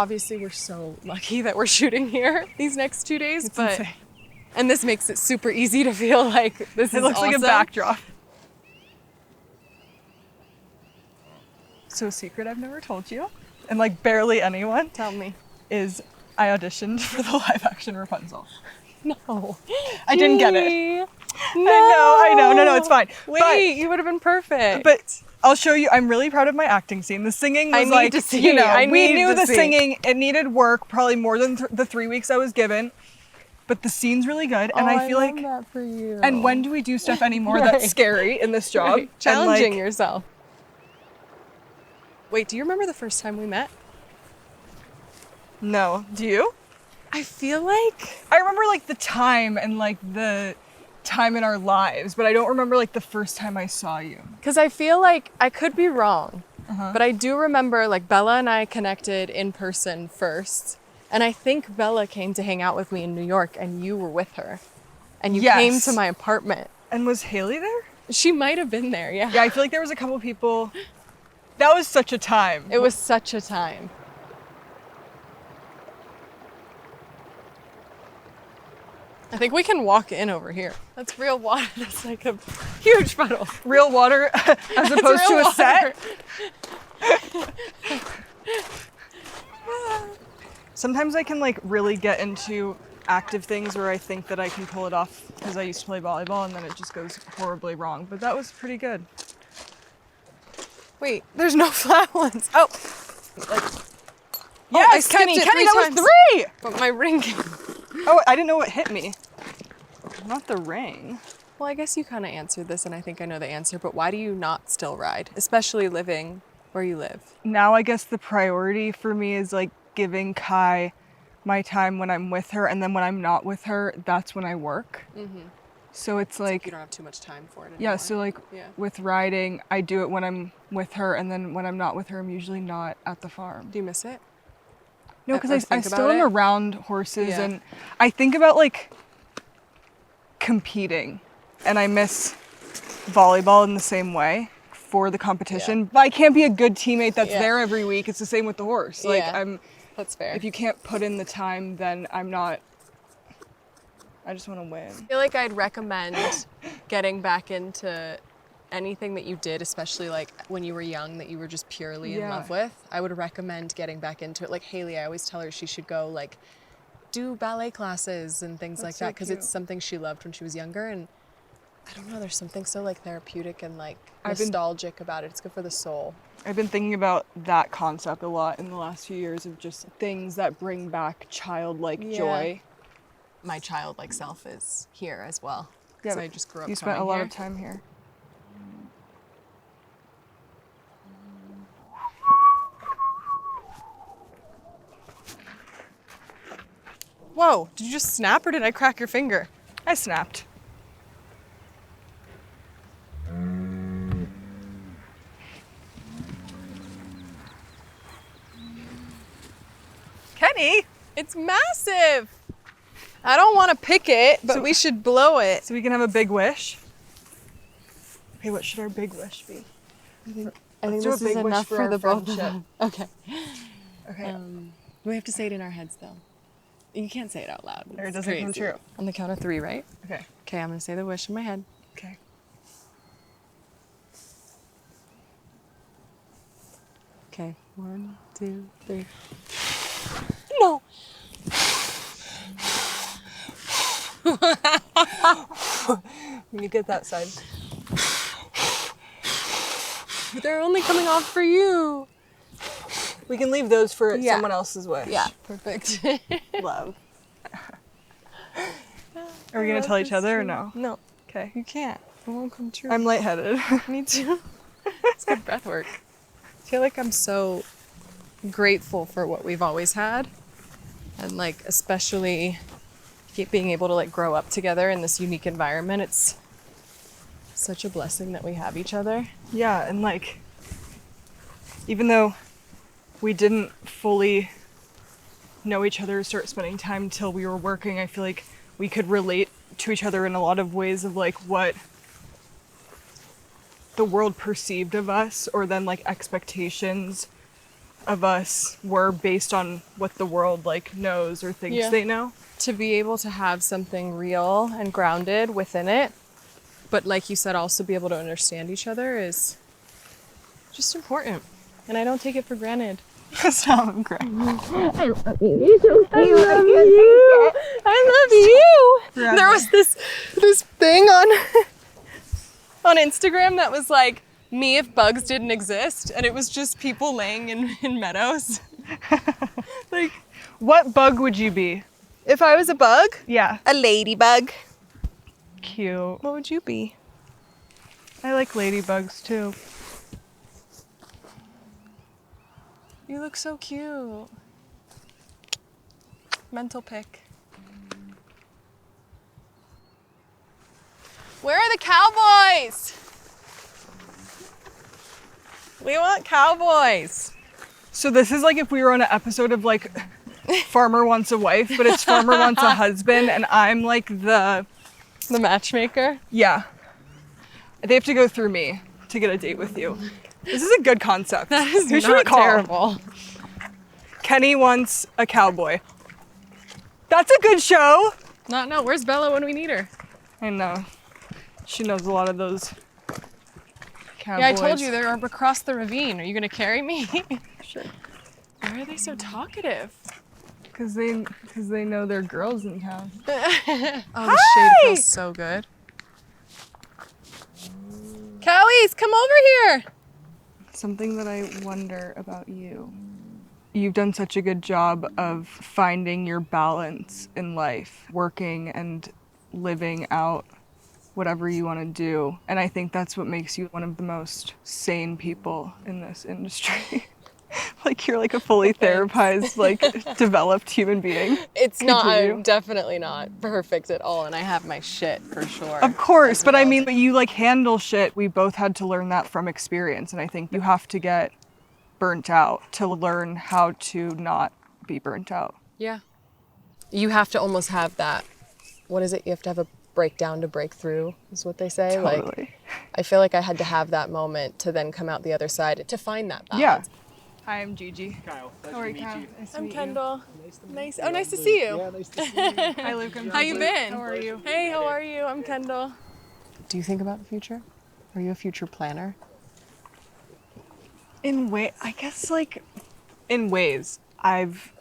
obviously we're so lucky that we're shooting here these next 2 days, It's but insane. and this makes it super easy to feel like this It is looks awesome. like a backdrop. So a secret I've never told you, and like barely anyone, Tell me. is I auditioned for the live action Rapunzel. No. I didn't get it. Gee, I know. No, it's fine. Wait, you would have been perfect. But I'll show you. I'm really proud of my acting scene. The singing was I need like, to see. you know, I we need knew to the see. singing. It needed work, probably more than the 3 weeks I was given. But the scene's really good, and I feel love like. that for you. And when do we do stuff anymore Right. that's scary in this job? Right. Challenging and like, yourself. Wait, do you remember the first time we met? No, do you? I feel like I remember like the time and like the time in our lives, but I don't remember like the first time I saw you. because I feel like I could be wrong, but I do remember like Bella and I connected in person first, and I think Bella came to hang out with me in New York, and you were with her, and you Yes. came to my apartment. And was Haley there? She might have been there, yeah. Yeah, I feel like there was a couple people. That was such a time. It was such a time. I think we can walk in over here. That's real water. That's like a huge puddle. Real water as opposed to real a set. Sometimes I can like really get into active things where I think that I can pull it off because I used to play volleyball, and then it just goes horribly wrong. But that was pretty good. Wait, there's no flat ones. Oh, Yes, I skipped Kenny, it Kenny, 3 that times. was 3! but my ring came. Oh, I didn't know what hit me. Not the ring. Well, I guess you kind of answered this, and I think I know the answer, but why do you not still ride, especially living where you live? Now I guess the priority for me is like giving Kai my time when I'm with her, and then when I'm not with her, that's when I work. So it's like, You don't have too much time for it anymore. yeah, so like Yeah. with riding, I do it when I'm with her, and then when I'm not with her, I'm usually not at the farm. Do you miss it? No, Or because I think still about am it? around horses, Yeah. and I think about like competing, and I miss volleyball in the same way for the competition. But I can't be a good teammate that's Yeah. there every week. It's the same with the horse. Like Yeah. That's fair. if you can't put in the time, then I'm not. I just want to win. I feel like I'd recommend getting back into anything that you did, especially like when you were young, that you were just purely in Yeah. love with. I would recommend getting back into it. Like Haley, I always tell her she should go like do ballet classes and things like That's so that, because cute. it's something she loved when she was younger. And I don't know, there's something so like therapeutic and like I've been- nostalgic about it. It's good for the soul. I've been thinking about that concept a lot in the last few years of just things that bring back childlike Yeah. joy. My childlike self is here as well. Yeah, Because but I just grew up You spent a coming lot here. of time here. Whoa, did you just snap or did I crack your finger? I snapped. Kenny! It's massive. I don't want to pick it, but So- we should blow it. So we can have a big wish. Okay, what should our big wish be? I think Let's do a this is big wish enough for for our the both of friendship. them. Okay. Okay. We have to say it in our heads though. You can't say it out loud. Or it It's doesn't come crazy. true. On the count of 3, right? Okay. Okay, I'm gonna say the wish in my head. Okay. Okay, 1, 2, 3. No. When you get that side. They're only coming off for you. We can leave those for Yeah. someone else's wish. Yeah, perfect. Love. Are we gonna tell each other or no? No, Okay. you can't. It won't come true. I'm lightheaded. Me too. It's good breath work. I feel like I'm so grateful for what we've always had, and like especially being able to like grow up together in this unique environment. It's such a blessing that we have each other. Yeah, and like, even though we didn't fully know each other or start spending time till we were working, I feel like we could relate to each other in a lot of ways of like what the world perceived of us, or then like expectations of us were based on what the world like knows or thinks they know. To be able to have something real and grounded within it, but like you said, also be able to understand each other is just important. And I don't take it for granted. Stop, I'm crying. I love you. I love you. There was this thing on Instagram that was like, me if bugs didn't exist, and it was just people laying in meadows. Like, what bug would you be? If I was a bug? Yeah. A ladybug. Cute. What would you be? I like ladybugs too. You look so cute. Mental pick. Where are the cowboys? We want cowboys. So this is like if we were on an episode of like Farmer Wants a Wife, but it's Farmer Wants a Husband, and I'm like the matchmaker? Yeah. They have to go through me to get a date with you. This is a good concept. That is Who should we not call? terrible. Kenny wants a cowboy. That's a good show. No, where's Bella when we need her? I know. She knows a lot of those cowboys. Yeah, I told you they're across the ravine. Are you gonna carry me? Sure. Why are they so talkative? Because they know they're girls in town. Oh, the shade feels so good. Cowies, come over here. Something that I wonder about you. You've done such a good job of finding your balance in life, working and living out whatever you want to do. And I think that's what makes you one of the most sane people in this industry. Like you're like a fully therapized, like developed human being. It's not, I'm definitely not perfect at all, and I have my shit for sure. Of course, but I mean, but you like handle shit. We both had to learn that from experience, and I think you have to get burnt out to learn how to not be burnt out. Yeah. You have to almost have that, what is it? You have to have a breakdown to break through, is what they say. Totally. Like, I feel like I had to have that moment to then come out the other side to find that balance. Yeah. Hi, I'm Gigi. Kyle. How are you, Kyle? Nice to I'm meet Kendall. Nice. Oh, nice to see you. Yeah, nice to see you. Hi, Luke. How you been? How are you? Hey, how are you? I'm Kendall. Do you think about the future? Are you a future planner? I guess like in ways, I've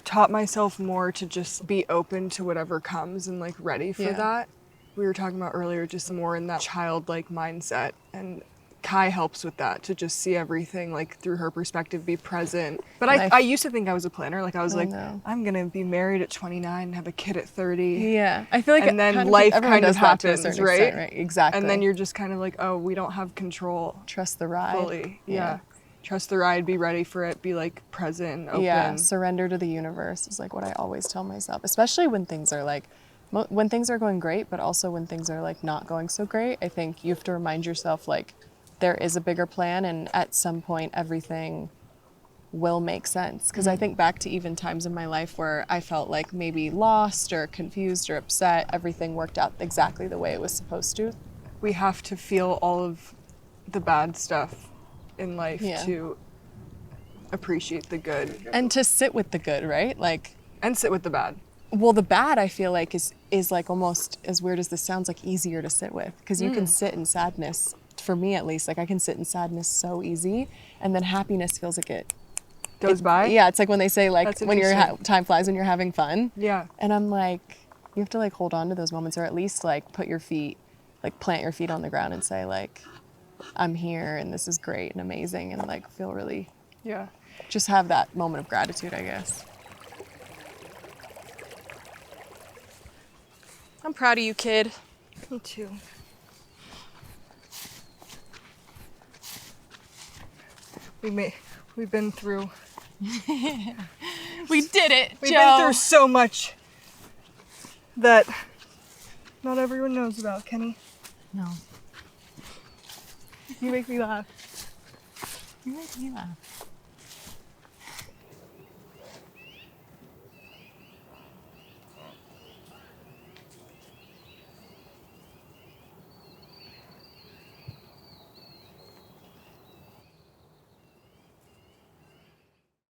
taught myself more to just be open to whatever comes and like ready for that. We were talking about earlier, just more in that childlike mindset, and Kai helps with that, to just see everything like through her perspective, be present. But I used to think I was a planner. Like I was like, I'm gonna be married at 29 and have a kid at 30. Yeah, I feel like and then life kind of happens, right? Extent, right? Exactly. And then you're just kind of like, oh, we don't have control. Trust the ride. Fully. Yeah. Trust the ride, be ready for it, be like present and open. Yeah, surrender to the universe is like what I always tell myself, especially when things are like, when things are going great, but also when things are like not going so great. I think you have to remind yourself like there is a bigger plan, and at some point everything will make sense. Because I think back to even times in my life where I felt like maybe lost or confused or upset, everything worked out exactly the way it was supposed to. We have to feel all of the bad stuff in life to appreciate the good. And to sit with the good, right? Like, and sit with the bad. Well, the bad I feel like is like almost, as weird as this sounds, like easier to sit with, because you can sit in sadness. For me at least, like I can sit in sadness so easy, and then happiness feels like it goes by. Yeah, it's like when they say like when time flies when you're having fun. Yeah. And I'm like, you have to like hold on to those moments, or at least like put your feet, like plant your feet on the ground and say like, I'm here and this is great and amazing, and like feel really, just have that moment of gratitude, I guess. I'm proud of you, kid. Me too. We've been through. We did it, We've been through so much that not everyone knows about, Kenny. No. You make me laugh. You make me laugh.